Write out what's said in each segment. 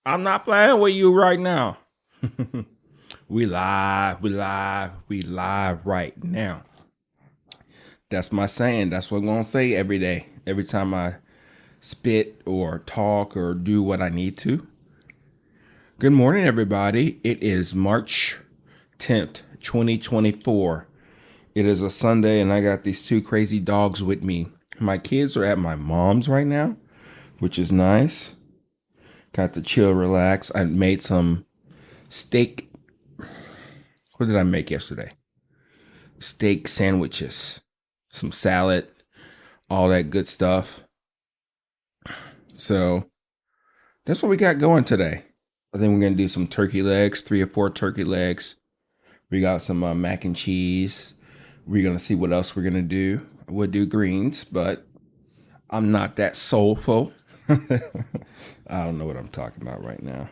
I'm not playing with you right now. We live right now. That's my saying. That's what I'm going to say every day. Every time I spit or talk or do what I need to. Good morning, everybody. It is March 10th, 2024. It is a Sunday, and I got these two crazy dogs with me. My kids are at my mom's right now, which is nice. Got to chill, relax. I made some steak. What did I make yesterday? Steak sandwiches, some salad, all that good stuff. So that's what we got going today. I think we're going to do some turkey legs, 3 or 4 turkey legs. We got some mac and cheese. We're going to see what else we're going to do. We'll do greens, but I'm not that soulful. I don't know what I'm talking about right now.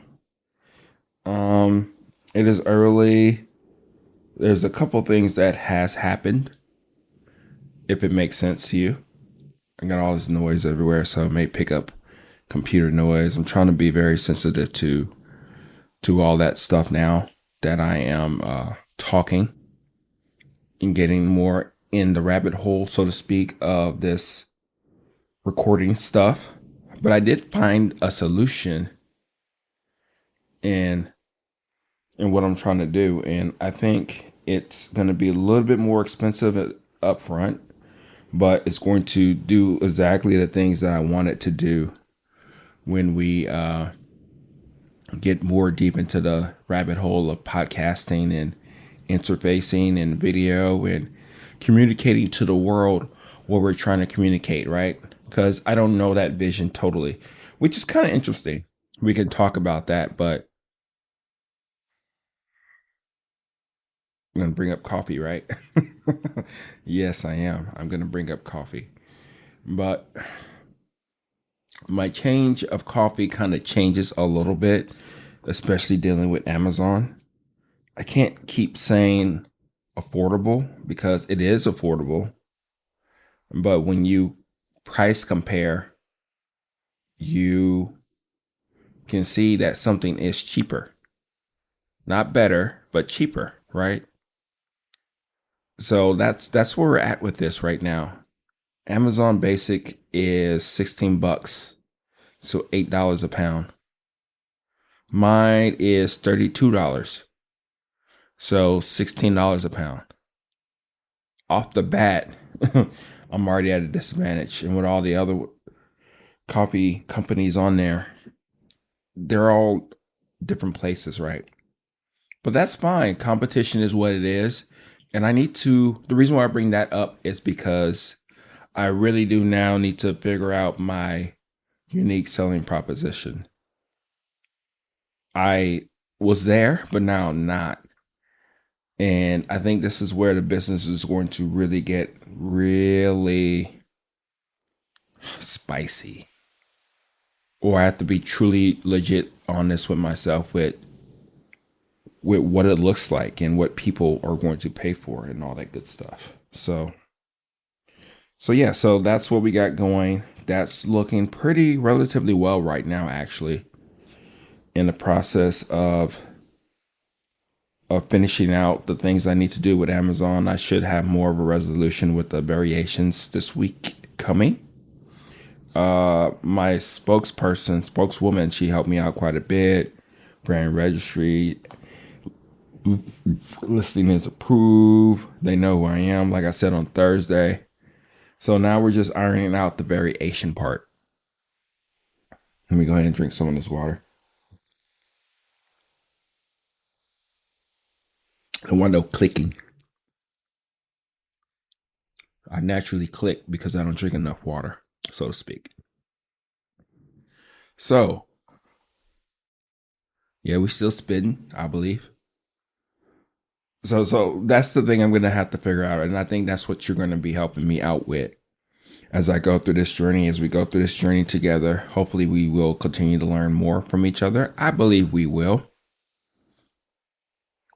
It is early. There's a couple things that has happened, if it makes sense to you. I got all this noise everywhere, so I may pick up computer noise. I'm trying to be very sensitive to all that stuff now that I am talking and getting more in the rabbit hole, so to speak, of this recording stuff. But I did find a solution in what I'm trying to do, and I think it's going to be a little bit more expensive up front, but it's going to do exactly the things that I want it to do when we get more deep into the rabbit hole of podcasting and interfacing and video and communicating to the world what we're trying to communicate, right? Because I don't know that vision totally, which is kind of interesting. We can talk about that, but I'm going to bring up coffee, right? Yes, I am. I'm going to bring up coffee. But my change of coffee kind of changes a little bit, especially dealing with Amazon. I can't keep saying affordable because it is affordable. But when you price compare, you can see that something is cheaper. Not better, but cheaper, right? So that's where we're at with this right now. Amazon Basic is $16, so $8 a pound. Mine is $32, so $16 a pound. Off the bat, I'm already at a disadvantage. And with all the other coffee companies on there, they're all different places, right? But that's fine. Competition is what it is. And the reason why I bring that up is because I really do now need to figure out my unique selling proposition. I was there, but now I'm not. And I think this is where the business is going to really get really spicy. Or I have to be truly legit honest with myself with what it looks like and what people are going to pay for and all that good stuff. So yeah, so that's what we got going. That's looking pretty relatively well right now, actually, in the process of finishing out the things I need to do with Amazon. I should have more of a resolution with the variations this week coming. My spokeswoman, she helped me out quite a bit. Brand registry, listing is approved. They know who I am, like I said on Thursday. So now we're just ironing out the variation part. Let me go ahead and drink some of this water. The window clicking. I naturally click because I don't drink enough water, so to speak. So, yeah, we still spitting, I believe. So that's the thing I'm going to have to figure out. And I think that's what you're going to be helping me out with as I go through this journey, as we go through this journey together. Hopefully we will continue to learn more from each other. I believe we will.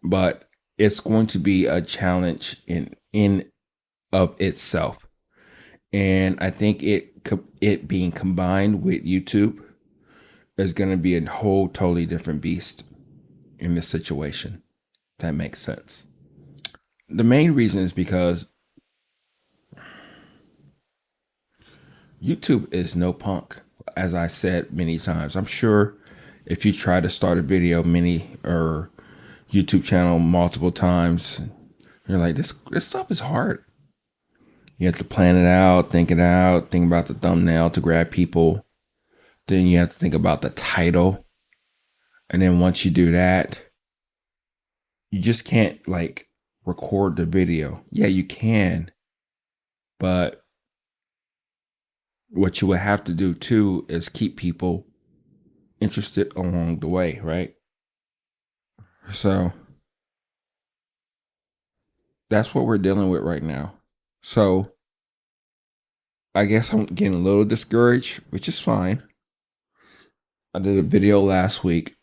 But it's going to be a challenge in of itself. And I think it being combined with YouTube is going to be a whole totally different beast in this situation. That makes sense. The main reason is because YouTube is no punk, as I said many times. I'm sure if you try to start a video or YouTube channel multiple times, you're like, this stuff is hard. You have to plan it out, think about the thumbnail to grab people. Then you have to think about the title. And then once you do that, you just can't like record the video. Yeah, you can. But what you would have to do too is keep people interested along the way, right? So that's what we're dealing with right now. So I guess I'm getting a little discouraged, which is fine. I did a video last week.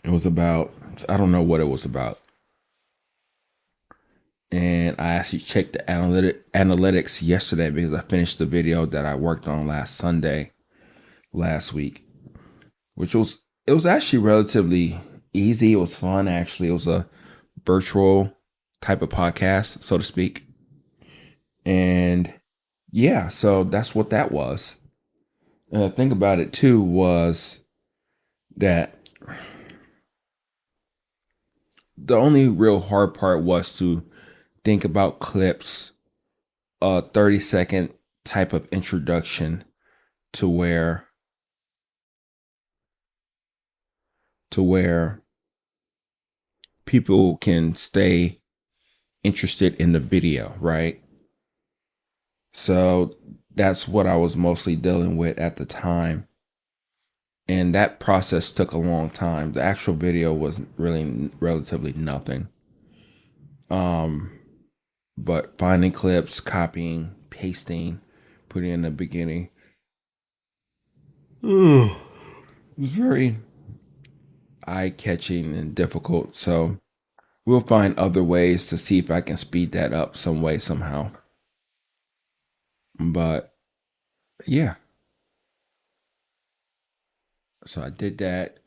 It was about, I don't know what it was about. And I actually checked the analytics yesterday because I finished the video that I worked on last week, which it was actually relatively easy. It was fun, actually. It was a virtual type of podcast, so to speak. And yeah, so that's what that was. And the thing about it too was that the only real hard part was to think about clips, a 30-second type of introduction to where people can stay interested in the video, right? So that's what I was mostly dealing with at the time. And that process took a long time. The actual video was really relatively nothing. But finding clips, copying, pasting, putting in the beginning. It was very eye-catching and difficult. So we'll find other ways to see if I can speed that up some way, somehow. But yeah. So I did that.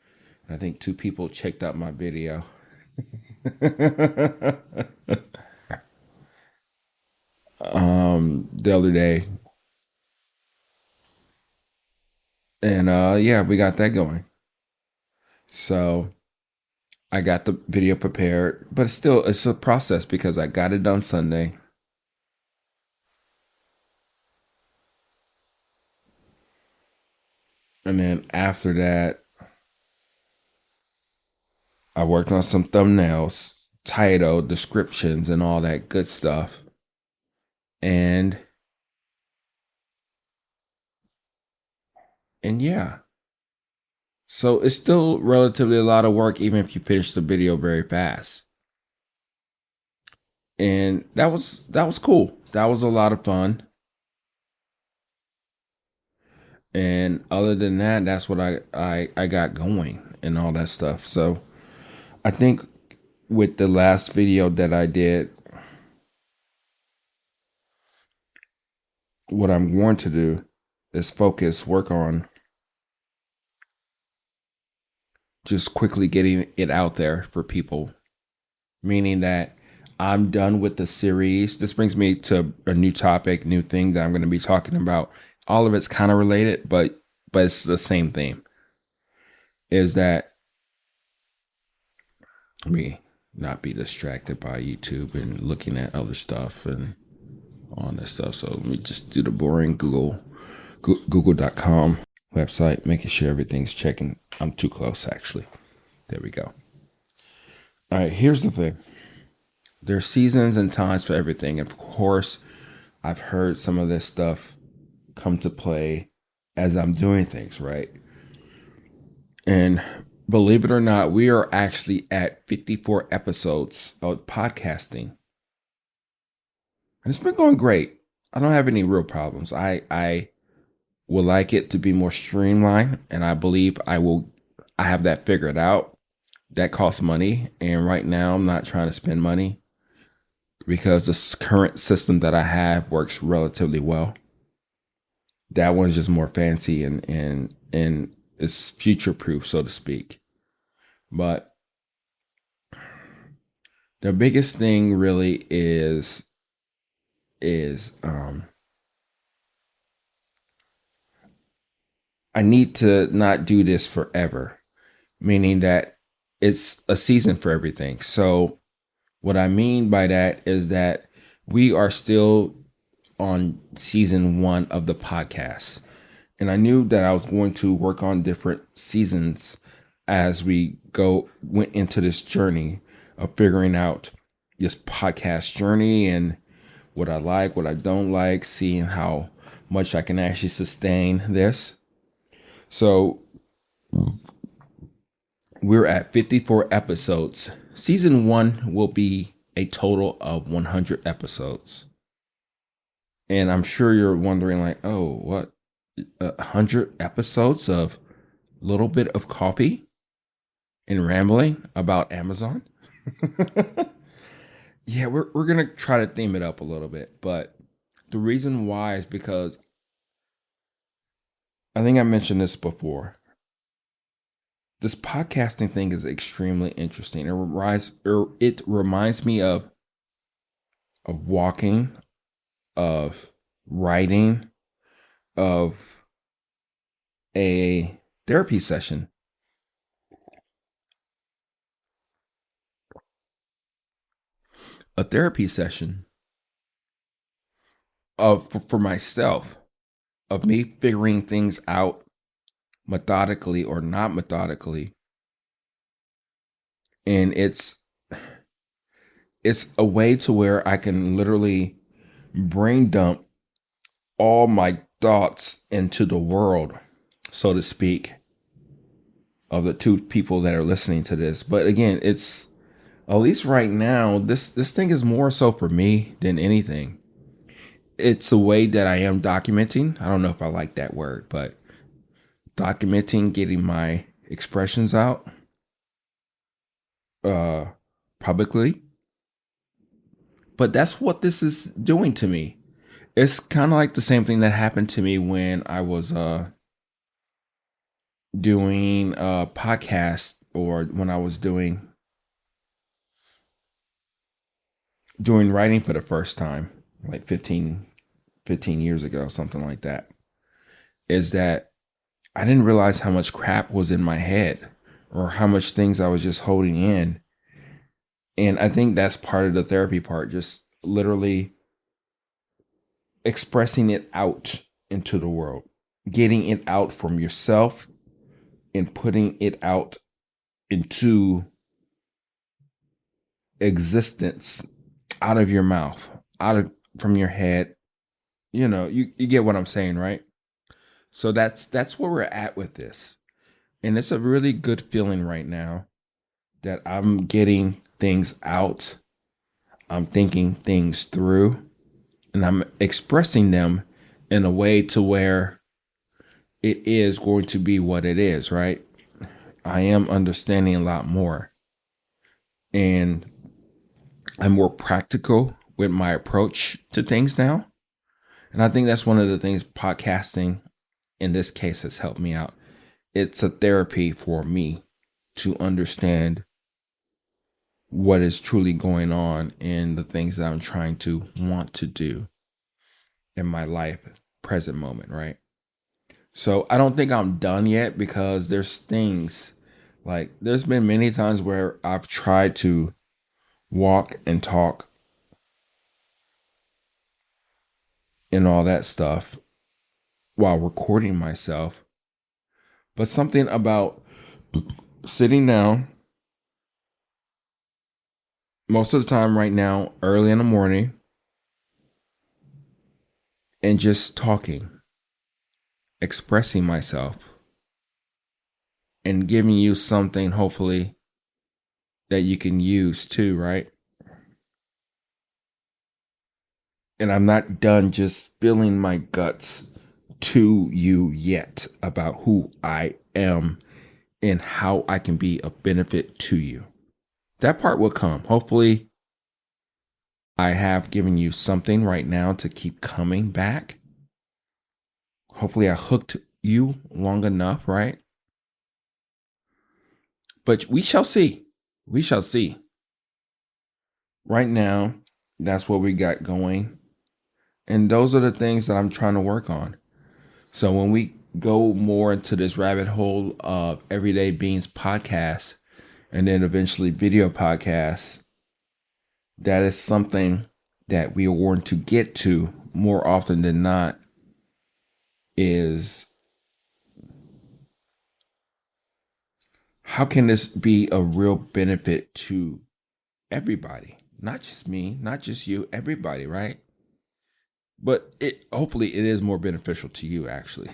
I think 2 people checked out my video. The other day. And yeah, we got that going. So I got the video prepared, but it's a process because I got it done Sunday. And then after that, I worked on some thumbnails, title, descriptions, and all that good stuff. And yeah. So it's still relatively a lot of work, even if you finish the video very fast. And that was cool. That was a lot of fun. And other than that, that's what I got going and all that stuff. So I think with the last video that I did, what I'm going to do is work on just quickly getting it out there for people. Meaning that I'm done with the series. This brings me to a new topic, new thing that I'm going to be talking about. All of it's kind of related, but it's the same theme. Is that me not be distracted by YouTube and looking at other stuff and all this stuff. So let me just do the boring Google.com website, making sure everything's checking. I'm too close, actually. There we go. All right, here's the thing. There's seasons and times for everything. Of course, I've heard some of this stuff come to play as I'm doing things, right? And believe it or not, we are actually at 54 episodes of podcasting. And it's been going great. I don't have any real problems. I would like it to be more streamlined, and I believe I have that figured out. That costs money, and right now I'm not trying to spend money because the current system that I have works relatively well. That one's just more fancy and it's future proof, so to speak. But the biggest thing really is I need to not do this forever, meaning that it's a season for everything. So what I mean by that is that we are still on season 1 of the podcast. And I knew that I was going to work on different seasons as we went into this journey of figuring out this podcast journey and what I like, what I don't like, seeing how much I can actually sustain this. So we're at 54 episodes. Season 1 will be a total of 100 episodes. And I'm sure you're wondering, like, oh, what? 100 episodes of little bit of coffee and rambling about Amazon? Yeah, we're going to try to theme it up a little bit. But the reason why is because I think I mentioned this before. This podcasting thing is extremely interesting. It reminds me of walking, of writing, of a therapy session. A therapy session for myself, of me figuring things out methodically or not methodically. And it's a way to where I can literally brain dump all my thoughts into the world, so to speak, of the two people that are listening to this. But again, it's at least right now, this thing is more so for me than anything. It's a way that I am documenting. I don't know if I like that word, but documenting, getting my expressions out publicly. But that's what this is doing to me. It's kind of like the same thing that happened to me when I was doing a podcast, or when I was doing writing for the first time, like 15 years ago, something like that. Is that I didn't realize how much crap was in my head, or how much things I was just holding in. And I think that's part of the therapy part, just literally expressing it out into the world, getting it out from yourself and putting it out into existence, out of your mouth, from your head. You get what I'm saying, right? So that's where we're at with this. And it's a really good feeling right now that I'm getting things out. I'm thinking things through, and I'm expressing them in a way to where it is going to be what it is, right? I am understanding a lot more, and I'm more practical with my approach to things now. And I think that's one of the things podcasting in this case has helped me out. It's a therapy for me to understand what is truly going on in the things that I'm trying to want to do in my life, present moment, right? So I don't think I'm done yet, because there's things like there's been many times where I've tried to walk and talk and all that stuff while recording myself. But something about sitting down most of the time right now, early in the morning, and just talking, expressing myself, and giving you something, hopefully, that you can use too, right? And I'm not done just spilling my guts to you yet about who I am and how I can be of benefit to you. That part will come. Hopefully, I have given you something right now to keep coming back. Hopefully, I hooked you long enough, right? But we shall see. We shall see. Right now, that's what we got going. And those are the things that I'm trying to work on. So when we go more into this rabbit hole of Everyday Beans podcast and then eventually video podcasts, that is something that we are going to get to more often than not is how can this be a real benefit to everybody? Not just me, not just you, everybody, right? But it hopefully it is more beneficial to you actually.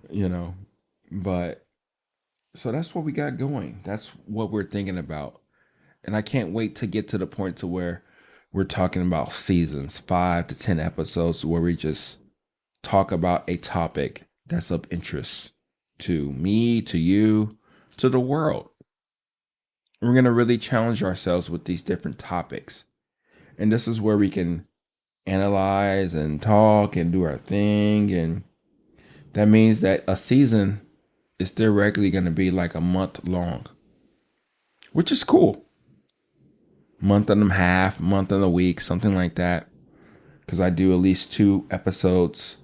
you know. But so that's what we got going. That's what we're thinking about. And I can't wait to get to the point to where we're talking about seasons, 5 to 10 episodes where we just talk about a topic that's of interest to me, to you, to the world. We're going to really challenge ourselves with these different topics. And this is where we can analyze and talk and do our thing. And that means that a season is theoretically going to be like a month long, which is cool. Month and a half, month and a week, something like that. Because I do at least 2 episodes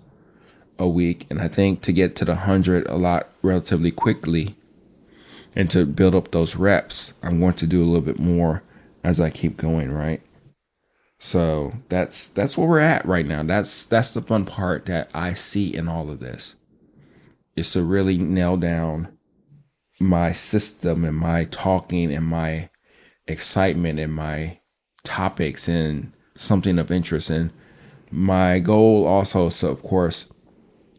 a week. And I think to get to the 100 a lot relatively quickly and to build up those reps, I'm going to do a little bit more as I keep going, right? So that's where we're at right now. That's the fun part that I see in all of this. Is to really nail down my system and my talking and my excitement and my topics and something of interest. And my goal also is to, of course,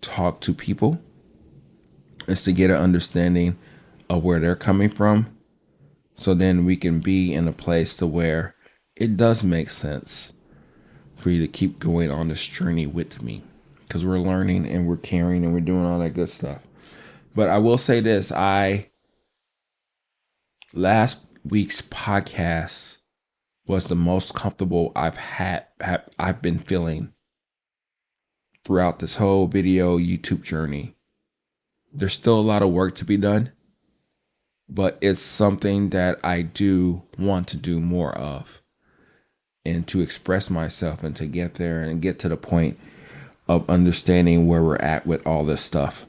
talk to people, is to get an understanding of where they're coming from. So then we can be in a place to where it does make sense for you to keep going on this journey with me. Because we're learning and we're caring and we're doing all that good stuff. But I will say this, last week's podcast was the most comfortable I've been feeling throughout this whole video YouTube journey. There's still a lot of work to be done, but it's something that I do want to do more of and to express myself and to get there and get to the point of understanding where we're at with all this stuff,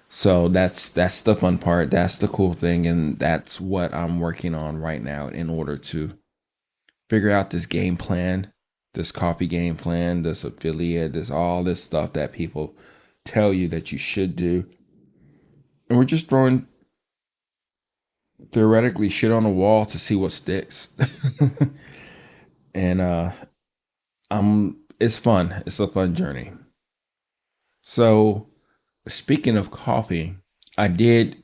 So that's the fun part. That's the cool thing. And that's what I'm working on right now in order to figure out this game plan, this copy game plan, this affiliate, all this stuff that people tell you that you should do. And we're just throwing theoretically shit on the wall to see what sticks. And it's fun. It's a fun journey. So speaking of coffee, I did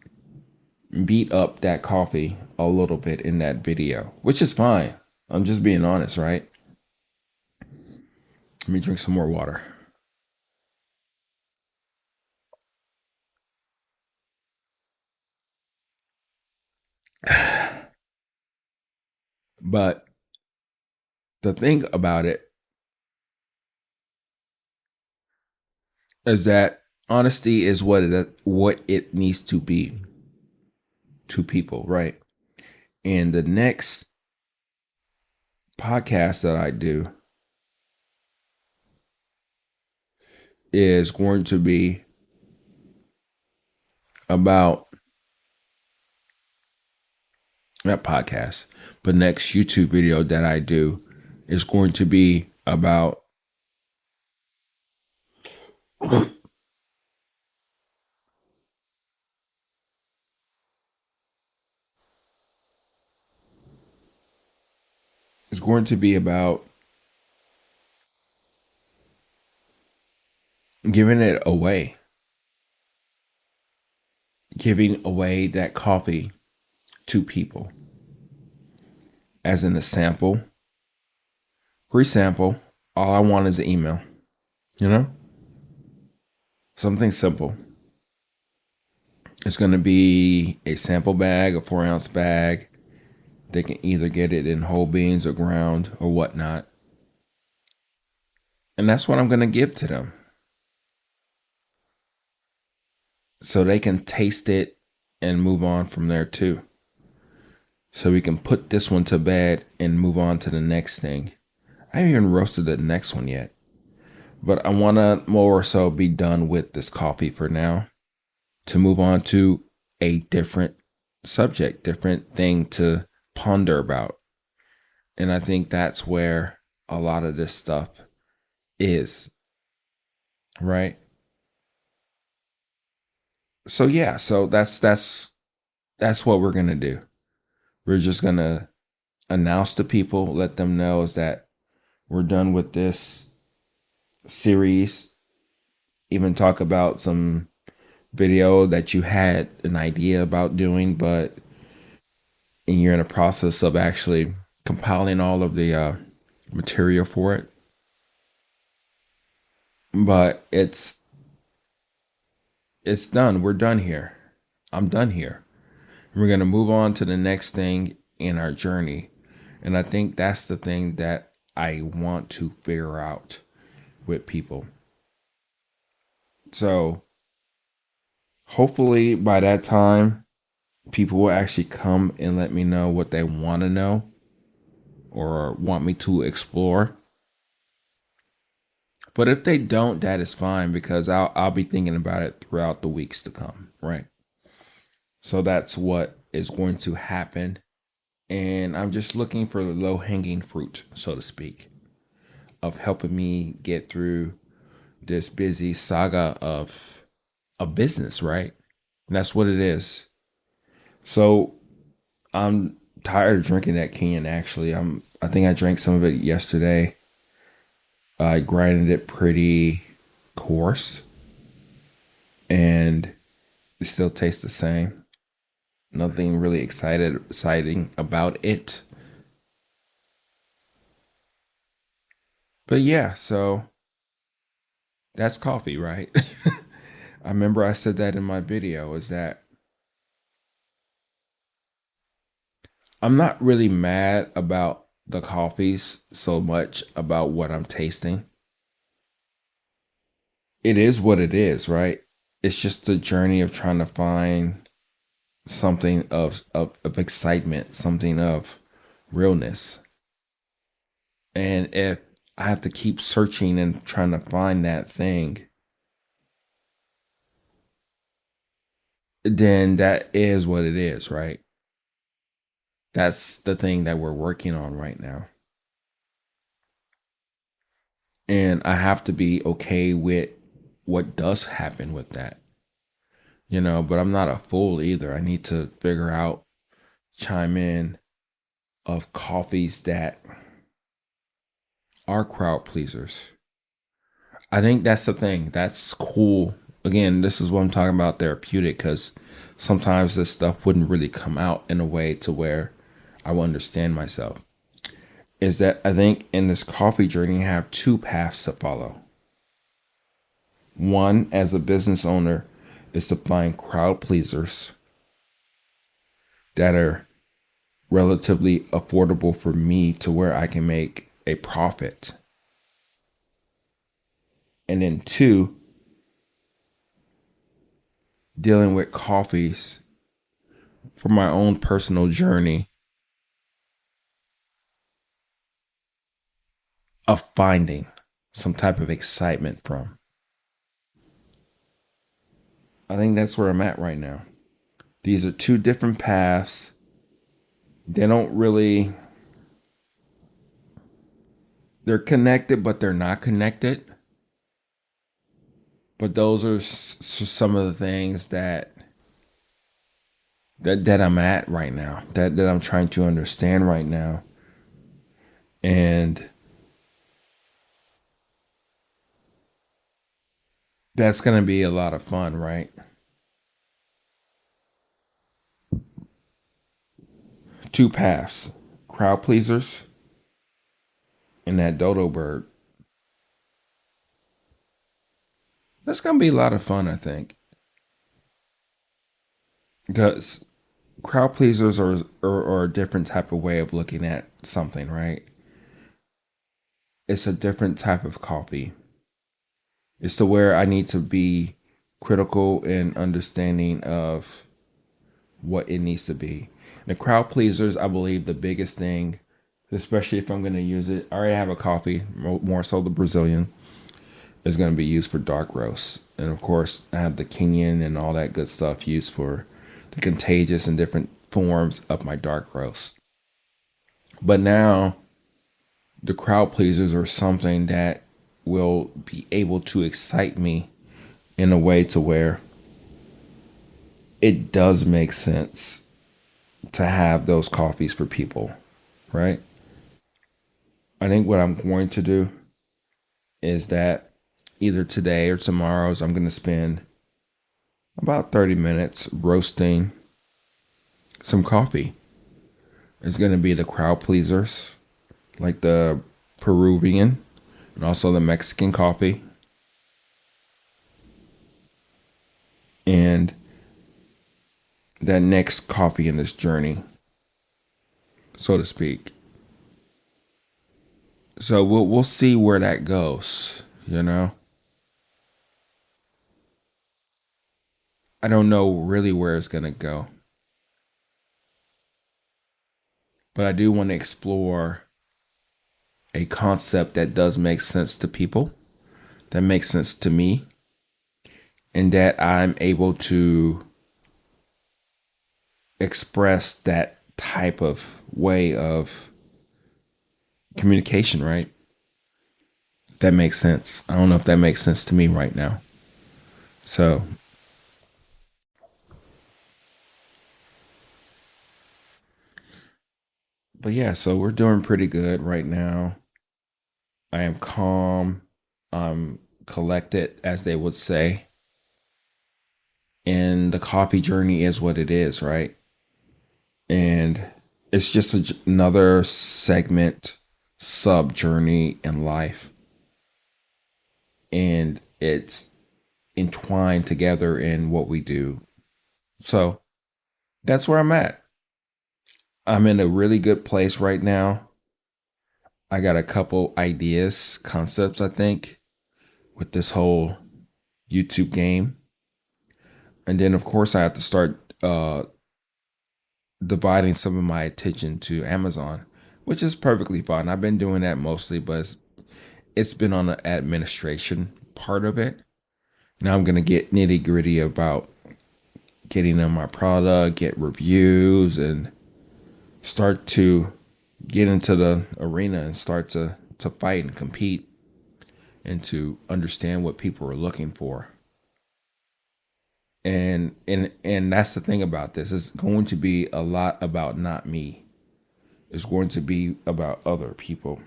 beat up that coffee a little bit in that video, which is fine. I'm just being honest, right? Let me drink some more water. But the thing about it is that honesty is what it needs to be to people, right? And the next podcast that I do is going to be about not podcast, but next YouTube video that I do is going to be about it's going to be about giving it away. Giving away that coffee to people. As in a sample. Free sample. All I want is an email. Something simple. It's going to be a sample bag, a 4-ounce bag. They can either get it in whole beans or ground or whatnot. And that's what I'm going to give to them. so they can taste it and move on from there too. So we can put this one to bed and move on to the next thing. I haven't even roasted the next one yet, but I want to more so be done with this coffee for now to move on to a different subject, different thing to ponder about. And I think that's where a lot of this stuff is, right? So yeah, so that's what we're going to do. We're just going to announce to people, let them know is that we're done with this series, even talk about some video that you had an idea about doing, but and you're in a process of actually compiling all of the material for it. But it's done. We're done here. I'm done here. We're gonna move on to the next thing in our journey, and I think that's the thing that I want to figure out with people. So hopefully by that time, people will actually come and let me know what they want to know or want me to explore. But if they don't, that is fine because I'll be thinking about it throughout the weeks to come, right? So that's what is going to happen. And I'm just looking for the low hanging fruit, so to speak, of helping me get through this busy saga of a business, right? And that's what it is. So I'm tired of drinking that can actually. I think I drank some of it yesterday. I grinded it pretty coarse and it still tastes the same. Nothing really exciting about it. But yeah, so that's coffee, right? I remember I said that in my video is that I'm not really mad about the coffees so much about what I'm tasting. It is what it is, right? It's just the journey of trying to find something of excitement, something of realness. And if I have to keep searching and trying to find that thing, then that is what it is, right? That's the thing that we're working on right now. And I have to be okay with what does happen with that, but I'm not a fool either. I need to figure out, chime in of coffees that are crowd pleasers. I think that's the thing. That's cool. Again, this is what I'm talking about therapeutic because sometimes this stuff wouldn't really come out in a way to where I will understand myself. Is that I think in this coffee journey, I have two paths to follow. One, as a business owner, is to find crowd pleasers that are relatively affordable for me to where I can make a profit. And then two, dealing with coffees for my own personal journey of finding some type of excitement from. I think that's where I'm at right now. These are two different paths. They don't really, they're connected, but they're not connected. But those are some of the things that I'm at right now, that I'm trying to understand right now. And that's going to be a lot of fun, right? Two paths, crowd pleasers and that dodo bird. That's going to be a lot of fun, I think. Because crowd pleasers are a different type of way of looking at something, right? It's a different type of coffee. It's to where I need to be critical and understanding of what it needs to be. The crowd pleasers, I believe the biggest thing, especially if I'm going to use it, I already have a coffee, more so the Brazilian, is going to be used for dark roast. And of course, I have the Kenyan and all that good stuff used for the contagious and different forms of my dark roast. But now, the crowd pleasers are something that will be able to excite me in a way to where it does make sense to have those coffees for people, right? I think what I'm going to do is that either today or tomorrow's I'm going to spend about 30 minutes roasting some coffee. It's going to be the crowd pleasers, like the Peruvian and also the Mexican coffee. And that next coffee in this journey, so to speak. So we'll see where that goes, you know. I don't know really where it's going to go, but I do want to explore a concept that does make sense to people, that makes sense to me, and that I'm able to express that type of way of communication, right? If that makes sense. I don't know if that makes sense to me right now. So, but yeah, so we're doing pretty good right now. I am calm. I'm collected, as they would say. And the coffee journey is what it is, right? And it's just another segment, sub journey in life. And it's entwined together in what we do. So that's where I'm at. I'm in a really good place right now. I got a couple ideas, concepts, I think, with this whole YouTube game. And then, of course, I have to start dividing some of my attention to Amazon, which is perfectly fine. I've been doing that mostly, but it's been on the administration part of it. Now I'm going to get nitty gritty about getting on my product, get reviews, and start to get into the arena and start to fight and compete and to understand what people are looking for. And that's the thing about this. It's going to be a lot about not me. It's going to be about other people.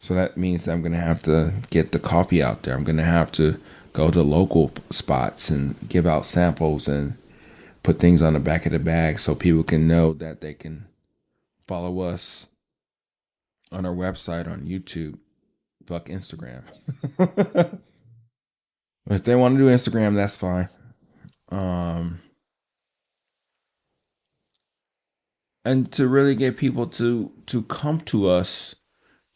So that means I'm going to have to get the coffee out there. I'm going to have to go to local spots and give out samples and put things on the back of the bag so people can know that they can follow us on our website, on YouTube, fuck Instagram. If they want to do Instagram, that's fine. Um, and to really get people to come to us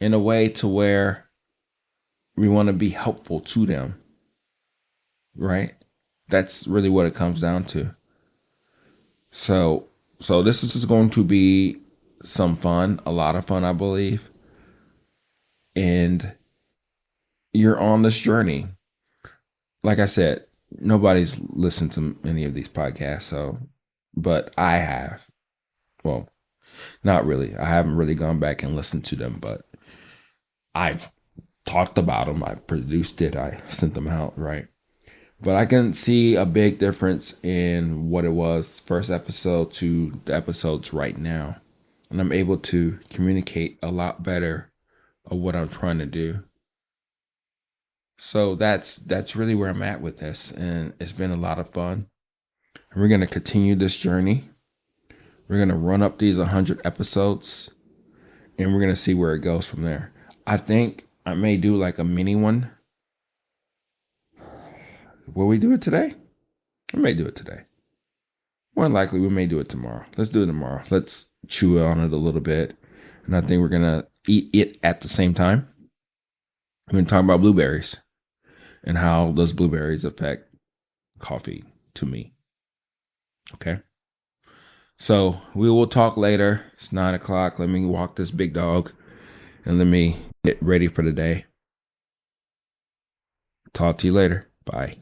in a way to where we want to be helpful to them, right? That's really what it comes down to. So this is going to be some fun, a lot of fun, I believe. And you're on this journey. Like I said, nobody's listened to any of these podcasts, so but I have. Well, not really. I haven't really gone back and listened to them, but I've talked about them. I produced it. I sent them out, right? But I can see a big difference in what it was first episode to the episodes right now. And I'm able to communicate a lot better of what I'm trying to do. So that's really where I'm at with this. And it's been a lot of fun. And we're gonna continue this journey. We're gonna run up these 100 episodes and we're gonna see where it goes from there. I think I may do like a mini one. Will we do it today? I may do it today. More than likely, we may do it tomorrow. Let's do it tomorrow. Let's chew on it a little bit. And I think we're going to eat it at the same time. We're going to talk about blueberries and how those blueberries affect coffee to me. Okay. So we will talk later. It's 9 o'clock. Let me walk this big dog and let me get ready for the day. Talk to you later. Bye.